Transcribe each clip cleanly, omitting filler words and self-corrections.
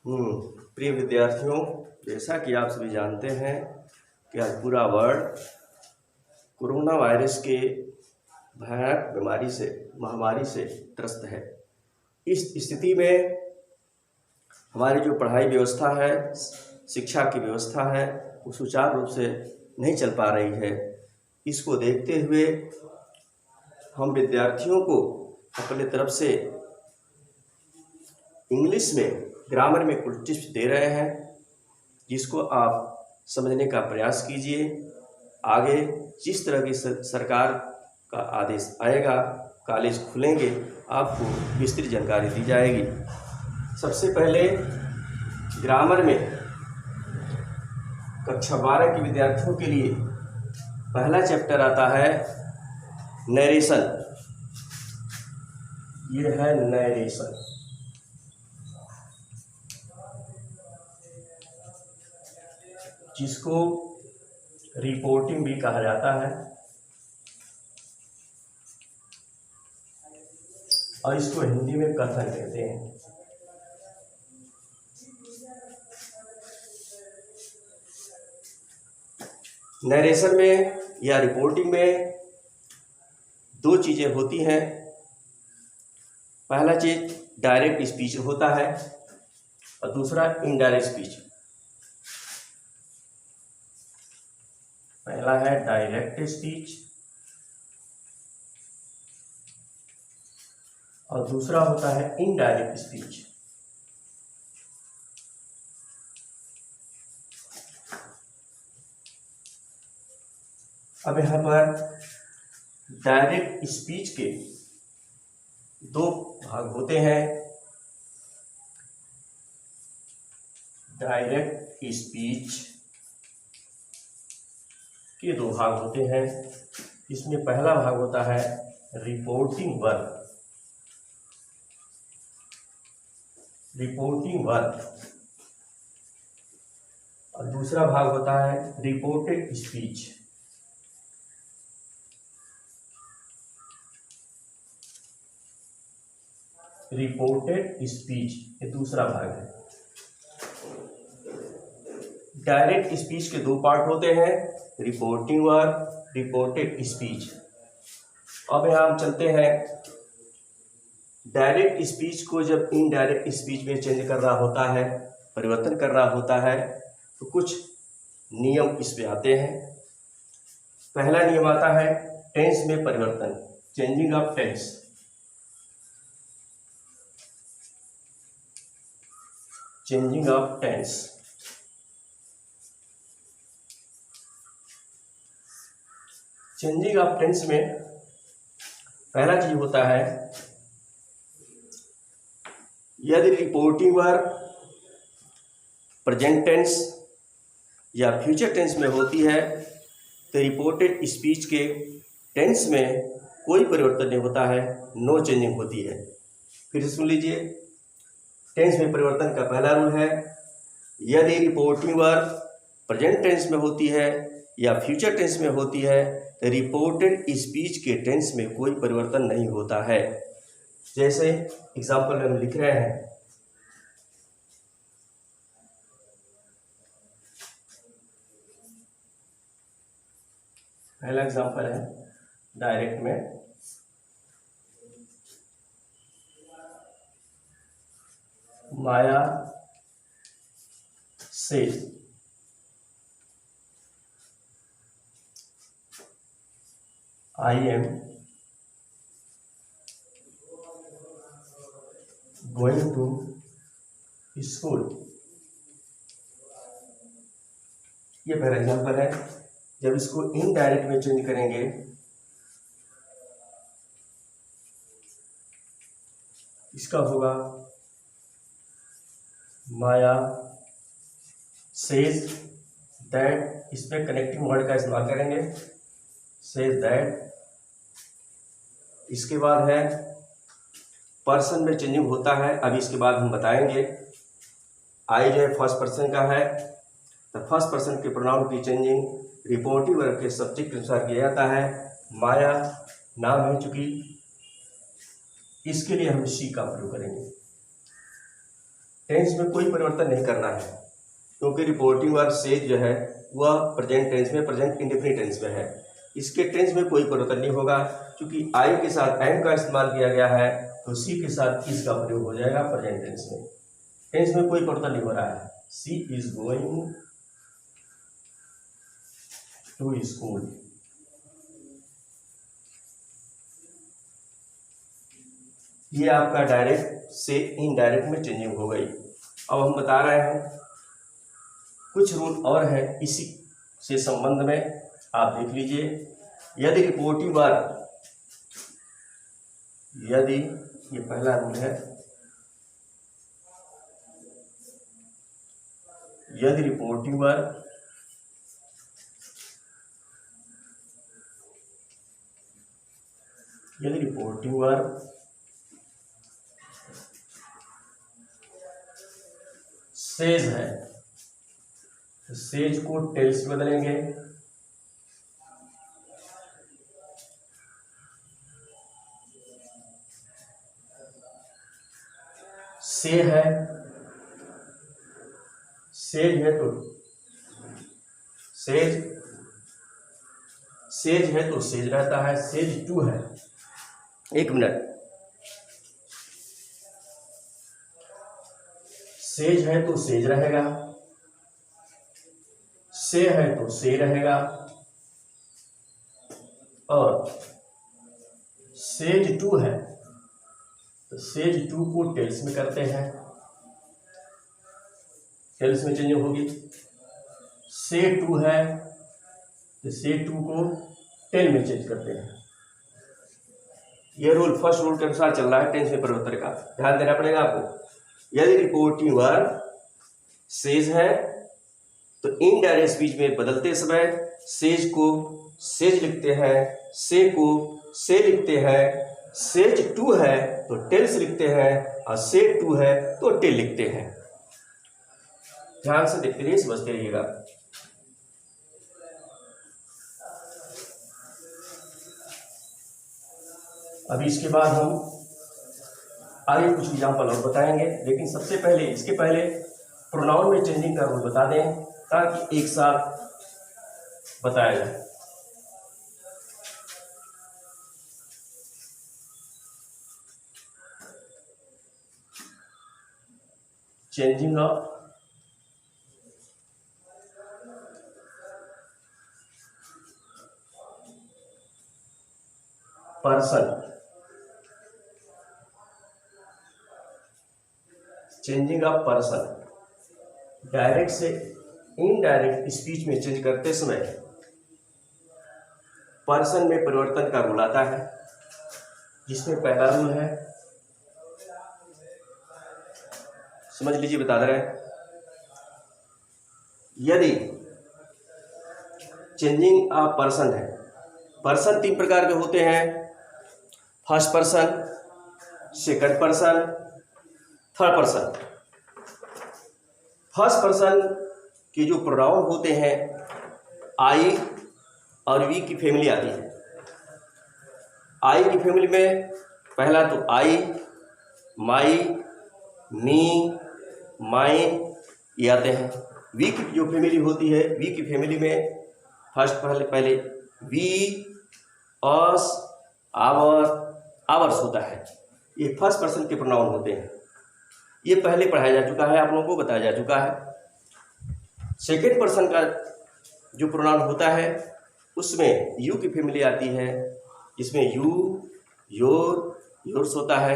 प्रिय विद्यार्थियों, जैसा कि आप सभी जानते हैं कि आज पूरा वर्ल्ड कोरोना वायरस के भयानक बीमारी से, महामारी से त्रस्त है। इस स्थिति में हमारी जो पढ़ाई व्यवस्था है, शिक्षा की व्यवस्था है, वो सुचारू रूप से नहीं चल पा रही है। इसको देखते हुए हम विद्यार्थियों को अपने तरफ से इंग्लिश में, ग्रामर में कुछ टिप्स दे रहे हैं, जिसको आप समझने का प्रयास कीजिए। आगे जिस तरह की सरकार का आदेश आएगा, कॉलेज खुलेंगे, आपको विस्तृत जानकारी दी जाएगी। सबसे पहले ग्रामर में कक्षा 12 के विद्यार्थियों के लिए पहला चैप्टर आता है नरेशन। ये है नरेशन। जिसको रिपोर्टिंग भी कहा जाता है, और इसको हिंदी में कथन कहते हैं। नरेशन में या रिपोर्टिंग में दो चीज़ें होती हैं। पहला चीज डायरेक्ट स्पीच होता है और दूसरा इनडायरेक्ट स्पीच। पहला है डायरेक्ट स्पीच और दूसरा होता है इनडायरेक्ट स्पीच। अब यहाँ पर डायरेक्ट स्पीच के दो भाग होते हैं। डायरेक्ट स्पीच के दो भाग होते हैं। इसमें पहला भाग होता है रिपोर्टिंग वर्क। और दूसरा भाग होता है रिपोर्टेड स्पीच। रिपोर्टेड स्पीच ये दूसरा भाग है। डायरेक्ट स्पीच के दो पार्ट होते हैं, रिपोर्टिंग वर्क, रिपोर्टेड स्पीच। अब यहाँ हम चलते हैं। डायरेक्ट स्पीच को जब इनडायरेक्ट स्पीच में चेंज करना होता है, परिवर्तन करना होता है, तो कुछ नियम इसमें आते हैं। पहला नियम आता है टेंस में परिवर्तन, changing of tense. Changing of tense. Changing of tense में पहला चीज होता है, यदि रिपोर्टिंग वर्क प्रेजेंट टेंस या फ्यूचर टेंस में होती है तो रिपोर्टेड स्पीच के टेंस में कोई परिवर्तन नहीं होता है, नो चेंजिंग होती है। फिर से सुन लीजिए। टेंस में परिवर्तन का पहला रूल है, यदि रिपोर्टिंग वर्क प्रेजेंट टेंस में होती है या फ्यूचर टेंस में होती है तो रिपोर्टेड स्पीच के टेंस में कोई परिवर्तन नहीं होता है। जैसे एग्जाम्पल में हम लिख रहे हैं, पहला एग्जाम्पल है डायरेक्ट में, माया से I am going to school। ये पहला एग्जाम्पल है। जब इसको इनडायरेक्ट में चेंज करेंगे, इसका होगा माया सेज दैट। इस पे कनेक्टिंग वर्ड का इस्तेमाल करेंगे, सेज दैट। इसके बाद है पर्सन में चेंजिंग होता है। अभी इसके बाद हम बताएंगे। आई जो है फर्स्ट पर्सन का है, तो फर्स्ट पर्सन के प्रोनाउन की चेंजिंग रिपोर्टिव वर्ब के सब्जेक्ट के अनुसार किया जाता है। माया नाम है, चूंकि इसके लिए हम शी का प्रयोग करेंगे। टेंस में कोई परिवर्तन नहीं करना है, क्योंकि रिपोर्टिंग वर्ब सेज जो है वह प्रेजेंट टेंस में, प्रेजेंट इंडेफिनिट टेंस में है। इसके टेंस में कोई परिवर्तन नहीं होगा, क्योंकि आई के साथ एम का इस्तेमाल किया गया है, तो सी के साथ इस का प्रयोग हो जाएगा प्रेजेंट टेंस में। टेंस में कोई परिवर्तन नहीं हो रहा है। सी इज गोइंग टू स्कूल। ये आपका डायरेक्ट से इनडायरेक्ट में चेंजिंग हो गई। अब हम बता रहे हैं कुछ रूल और है इसी से संबंध में, आप देख लीजिए। यदि रिपोर्टिंग वर्ब, यदि ये पहला रूल है, यदि रिपोर्टिंग वर्ब सेज है, तो सेज को टेल्स में बदलेंगे। से है, सेज है तो सेज, सेज है तो सेज रहता है। सेज टू है, एक मिनट, सेज है तो सेज रहेगा, से है तो से रहेगा, और सेज टू है तो सेज टू को टेल्स में करते हैं, टेल्स में चेंज होगी। से टू है तो से टू को टेल में चेंज करते हैं। यह रूल फर्स्ट रूल के अनुसार चल रहा है टेंस में परिवर्तन का, ध्यान देना पड़ेगा आपको। यदि रिपोर्टिंग वर्ब सेज है तो इनडायरेक्ट स्पीच में बदलते समय सेज को सेज लिखते हैं, से को से लिखते हैं, सेज टू है तो टेल्स लिखते हैं, और से टू है तो टेल लिखते हैं। ध्यान से देखते रहिए, समझते रहिएगा। अभी इसके बाद हम आगे कुछ एग्जाम्पल और बताएंगे, लेकिन सबसे पहले, इसके पहले प्रोनाउन में चेंजिंग का रूल बता दें ताकि एक साथ बताया जाए। Changing of person, changing of person, direct से इनडायरेक्ट स्पीच में चेंज करते समय पर्सन में परिवर्तन का रूल आता है, जिसमें पहला रूल है, समझ लीजिए, बता दे रहे हैं। यदि चेंजिंग ऑफ पर्सन है, पर्सन तीन प्रकार के होते हैं, first person, second person, third person. First person के जो प्रोनाउन होते हैं, आई और वी की फैमिली आती है। आई की फैमिली में पहला तो आई, माई, मी, माइन ये आते हैं। वी की जो फैमिली होती है, वी की फैमिली में फर्स्ट पहले वी, अस, आवर, आवर्स होता है। ये फर्स्ट पर्सन के प्रोनाउन होते हैं। ये पहले पढ़ाया जा चुका है, आप लोगों को बताया जा चुका है। सेकेंड पर्सन का जो प्रोनाउन होता है उसमें यू की फैमिली आती है, इसमें यू, योर, योर्स होता है।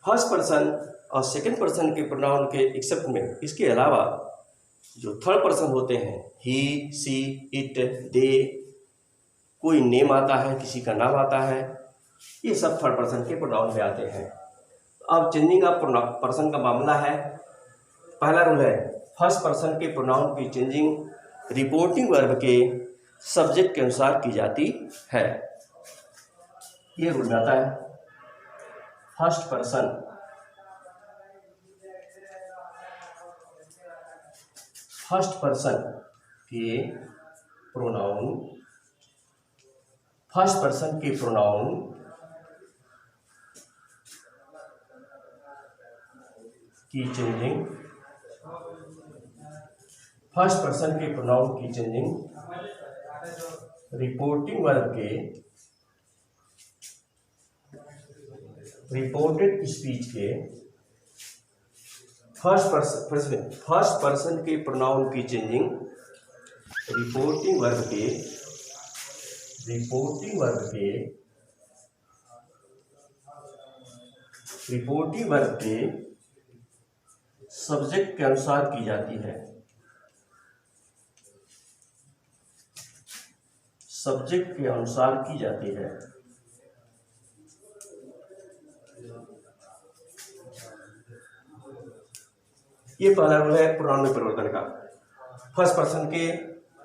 फर्स्ट पर्सन और सेकेंड पर्सन के प्रोनाउन के एक्सेप्ट में इसके अलावा जो थर्ड पर्सन होते हैं, ही, सी, इट, दे, कोई नेम आता है, किसी का नाम आता है, ये सब थर्ड पर्सन के प्रोनाउन में आते हैं। अब चेंजिंग ऑफ पर्सन का मामला है। पहला रूल है, फर्स्ट पर्सन के प्रोनाउन की चेंजिंग रिपोर्टिंग वर्ब के सब्जेक्ट के अनुसार की जाती है। ये रूल आता है। फर्स्ट पर्सन के प्रोनाउन, फर्स्ट पर्सन के प्रोनाउन की चेंजिंग, फर्स्ट पर्सन के प्रोनाउन की चेंजिंग रिपोर्टिंग वर्ब के रिपोर्टेड स्पीच के फर्स्ट पर्सन के प्रोनाउन की चेंजिंग रिपोर्टिंग वर्ब के सब्जेक्ट के अनुसार की जाती है। सब्जेक्ट के अनुसार की जाती है। ये पहला रूल है प्रोनाउन में परिवर्तन का। फर्स्ट पर्सन के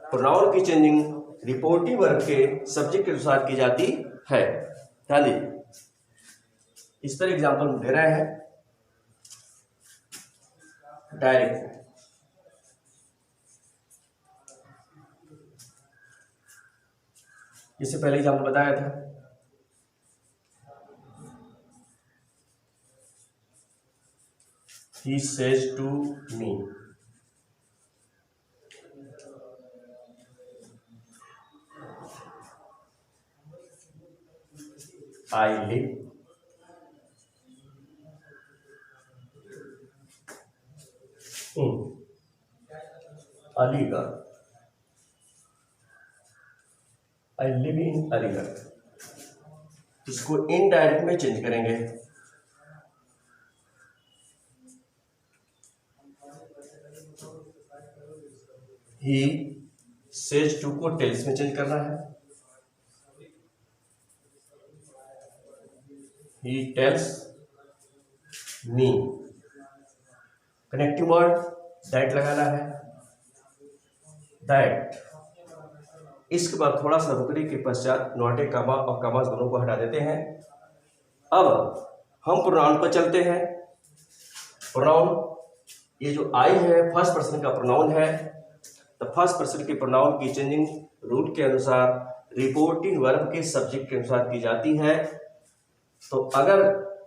प्रोनाउन की चेंजिंग रिपोर्टिंग वर्ब के सब्जेक्ट के अनुसार की जाती है। ध्यान दीजिए, इस पर एग्जांपल दे रहे हैं डायरेक्ट। इससे पहले एग्जांपल बताया था। He says to me, I live in Aligarh. I live in Aligarh. इसको इनडायरेक्ट में चेंज करेंगे। He says to को टेल्स में चेंज करना है। He tells me। Connective word that लगाना है। दैट। इसके बाद थोड़ा सा रुकने के पश्चात नॉटे कामा और कामास दोनों को हटा देते हैं। अब हम प्रोनाउन पर चलते हैं। प्रोनाउन, ये जो आई है फर्स्ट पर्सन का प्रोनाउन है। तो फर्स्ट पर्सन के प्रोनाउन की चेंजिंग रूल के अनुसार रिपोर्टिंग वर्ब के सब्जेक्ट के अनुसार की जाती है। तो अगर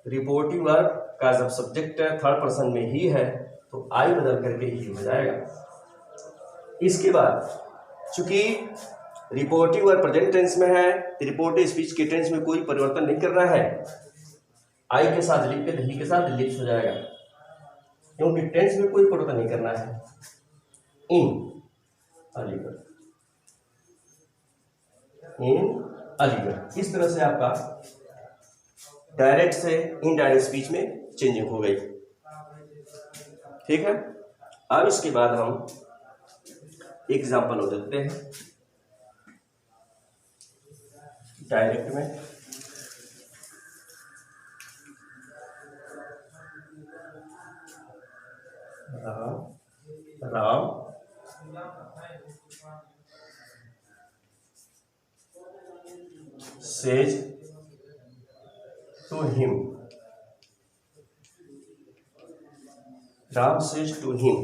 रिपोर्टिंग वर्ब का जब सब्जेक्ट थर्ड पर्सन में ही है तो आई बदल करके ही हो जाएगा। इसके बाद चूंकि रिपोर्टिंग वर्ब प्रेजेंट टेंस में है तो रिपोर्टेड स्पीच के टेंस में कोई परिवर्तन नहीं करना है। आई के साथ लिप के ही के साथ लिप्स हो जाएगा, क्योंकि टेंस में कोई परिवर्तन नहीं करना है। इन अलीगढ़, इन अलीगढ़। इस तरह से आपका डायरेक्ट से इनडायरेक्ट स्पीच में चेंजिंग हो गई। ठीक है। अब इसके बाद हम एग्जाम्पल हो देते हैं डायरेक्ट में। Ram says to him। Ram says to him।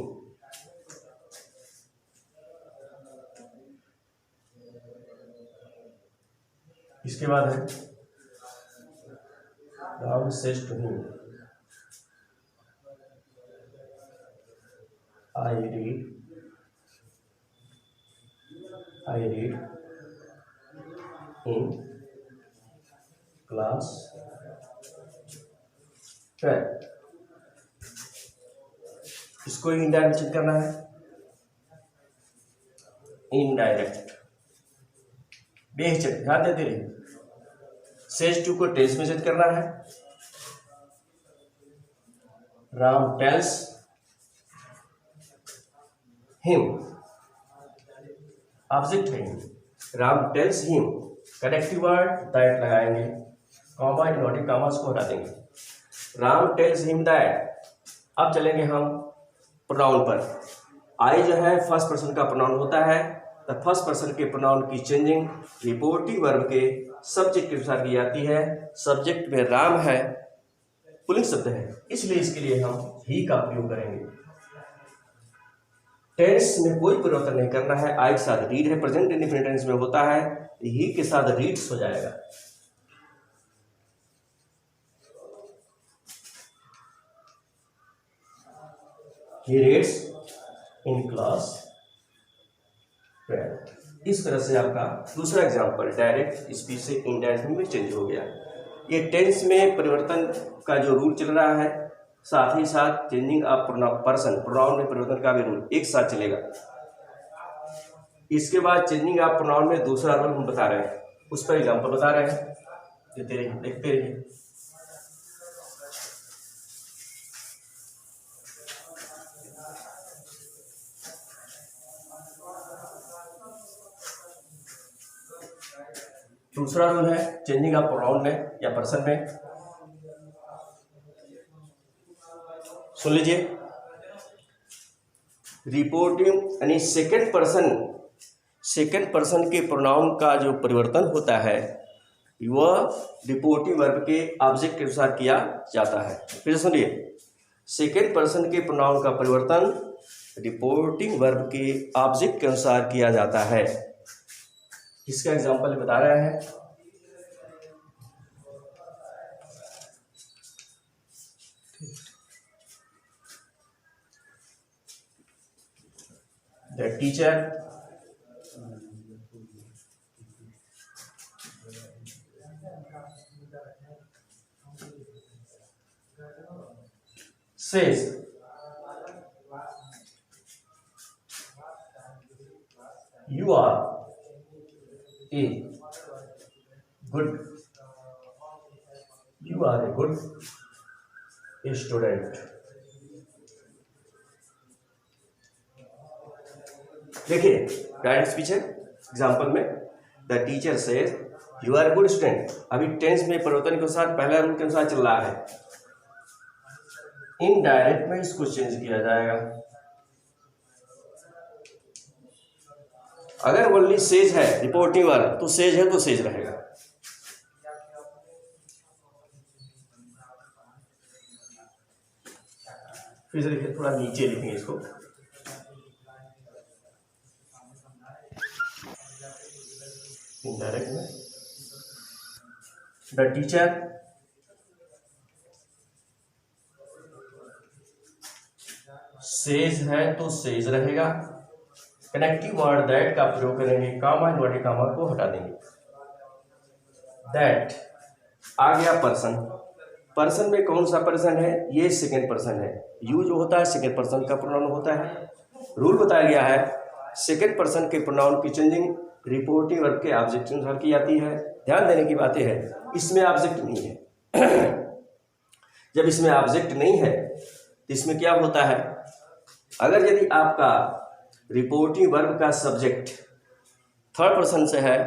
इसके बाद है Ram says to him I read in class 12। इसको इनडायरेक्ट चेक करना है। इनडायरेक्ट बेहिचक ध्यान देते रहिए। सेज टू को टेल्स में चेक करना है। राम टेल्स हिम, ऑब्जेक्ट है him. Ram tells him, connective word that लगाएंगे, कॉमा इनवर्टेड कॉमास को हटा देंगे। Ram tells him that. अब चलेंगे हम प्रोनाउन पर। आई जो है फर्स्ट पर्सन का प्रोनाउन होता है, तो फर्स्ट पर्सन के प्रोनाउन की चेंजिंग रिपोर्टिंग वर्ब के सब्जेक्ट के अनुसार की जाती है। सब्जेक्ट में राम है, पुल्लिंग शब्द है, इसलिए इसके लिए हम ही का प्रयोग करेंगे। टेंस में कोई परिवर्तन नहीं करना है। आई के साथ रीड है, प्रेजेंट इंडेफिनिट टेंस में होता है, ही के साथ रीड्स हो जाएगा। He reads in class 12। इस तरह से आपका दूसरा एग्जाम्पल डायरेक्ट स्पीच से इनडायरेक्ट में चेंज हो गया। ये टेंस में परिवर्तन का जो रूल चल रहा है, साथ ही साथ चेंजिंग ऑफ पर्सन, प्रोनाउन में परिवर्तन का भी रूल एक साथ चलेगा। इसके बाद चेंजिंग ऑफ प्रोनाउन में दूसरा रूल हम बता रहे हैं, उस पर एग्जाम्पल बता रहे हैं, देते रहिए, देखते रहिए। दूसरा रूल है चेंजिंग ऑफ प्रोनाउन में या पर्सन में। सुन लीजिए, रिपोर्टिंग यानी सेकंड पर्सन के प्रोनाउन का जो परिवर्तन होता है वह रिपोर्टिंग वर्ब के ऑब्जेक्ट के अनुसार किया जाता है। फिर सुनिए, सेकंड पर्सन के प्रोनाउन का परिवर्तन रिपोर्टिंग वर्ब के ऑब्जेक्ट के अनुसार किया जाता है। इसका एग्जांपल बता रहे हैं। The teacher says you are a good student। देखिए, डायरेक्ट स्पीच है। एग्जाम्पल में the teacher says you are good student. अभी टेंस में परिवर्तन के अनुसार पहला रूल के अनुसार चल रहा है। इनडायरेक्ट में इसको चेंज किया जाएगा। अगर ओनली सेज है रिपोर्टिंग वर्ब तो सेज है तो सेज रहेगा। फिर देखिए, थोड़ा नीचे लिखेंगे इसको। इनडायरेक्ट में द टीचर सेज है तो सेज रहेगा। कनेक्टिव वर्ड दैट का प्रयोग करेंगे, कामा इन्वर्टेड कामा को हटा देंगे। दैट आ गया पर्सन। पर्सन में कौन सा पर्सन है? ये सेकंड पर्सन है। यू जो होता है सेकंड पर्सन का प्रोनाउन होता है। रूल बताया गया है सेकंड पर्सन के प्रोनाउन की चेंजिंग रिपोर्टिंग वर्ब के ऑब्जेक्ट के अनुसार की जाती है। ध्यान देने की बातें है, इसमें ऑब्जेक्ट नहीं है। जब इसमें ऑब्जेक्ट नहीं है तो इसमें क्या होता है, अगर यदि आपका रिपोर्टिंग वर्ब का सब्जेक्ट थर्ड पर्सन से है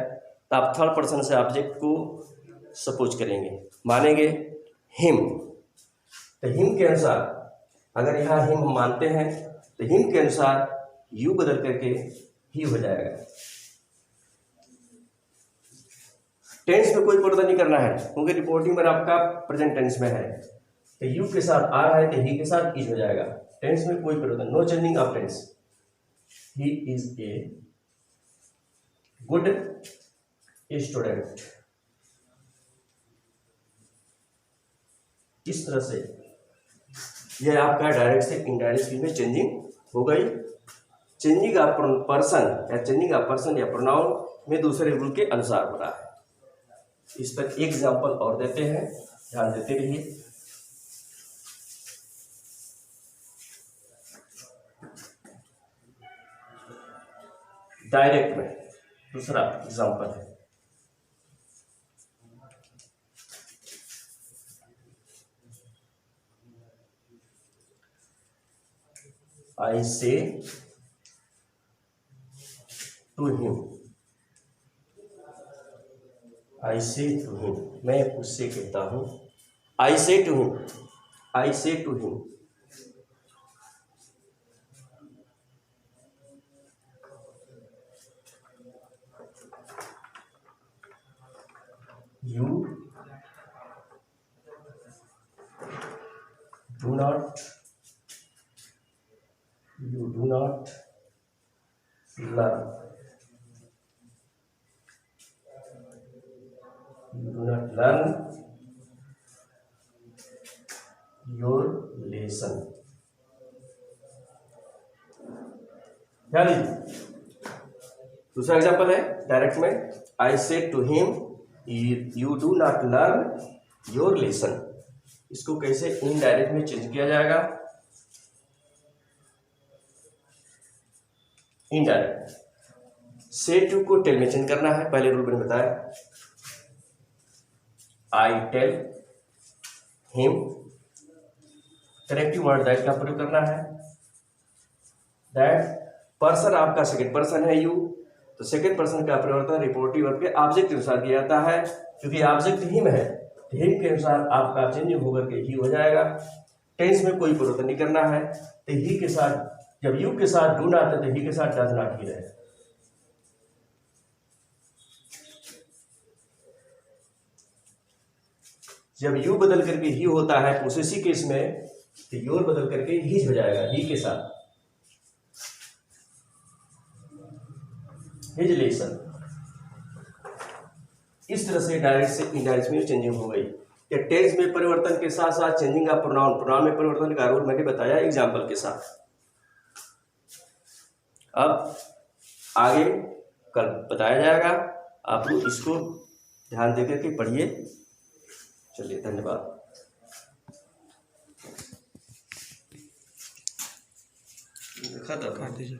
तो आप थर्ड पर्सन से ऑब्जेक्ट को सपोज करेंगे, मानेंगे हिम। तो हिम के अनुसार अगर यहाँ हिम हम मानते हैं तो हिम के अनुसार यू बदल करके ही हो जाएगा। टेंस में कोई परिवर्तन नहीं करना है क्योंकि रिपोर्टिंग वर्ब आपका प्रेजेंट टेंस में है। तो यू के साथ आ रहा है तो ही के साथ इज हो जाएगा। टेंस में कोई परिवर्तन, no changing of tense. He is a good student. इस तरह से यह आपका डायरेक्ट से इनडायरेक्ट स्पीच में चेंजिंग हो गई। चेंजिंग ऑफ पर्सन या प्रोनाउन में दूसरे रूल के अनुसार हो रहा है। इस पर एक एग्जांपल और देते हैं, ध्यान देते रहिए। डायरेक्ट में दूसरा एग्जांपल है, आई say to him. I say to him, मैं उससे कहता हूं। आई say to him, I say to him. You do not learn. You do not learn your lesson. ध्यान दीजिए। दूसरा एग्जाम्पल है डायरेक्ट में, I said to him you do not learn your lesson. इसको कैसे इनडायरेक्ट में चेंज किया जाएगा? इनडायरेक्ट से टू को टेल में चेंज करना है, पहले रूल मैंने बताया। I tell him, connective word that का प्रयोग करना है। दैट पर्सन आपका सेकंड पर्सन है यू, तो सेकंड पर्सन का परिवर्तन रिपोर्टिव वर्ब के ऑब्जेक्ट के अनुसार किया जाता है। क्योंकि ऑब्जेक्ट हिम है, तो हिम के अनुसार आपका चेंजिंग होकर के ही हो जाएगा। टेंस में कोई परिवर्तन नहीं करना है, तो ही के साथ, जब यू के साथ डू नॉट है तो ही के साथ डज नॉट ही रहेगा। जब यू बदल करके ही होता है पोसेसिव केस में, तो योर बदल करके ही हो जाएगा, ही के साथ हिज लेसन। इस तरह से डायरेक्ट से इनडायरेक्ट में चेंजिंग हो गई। या टेंस में परिवर्तन के साथ साथ चेंजिंग ऑफ प्रोनाउन, प्रोनाउन में परिवर्तन का रूल मैंने बताया एग्जाम्पल के साथ। अब आगे कल बताया जाएगा, आप लोग इसको ध्यान देकर के पढ़िए। चलिए, धन्यवाद। काट दीजिए।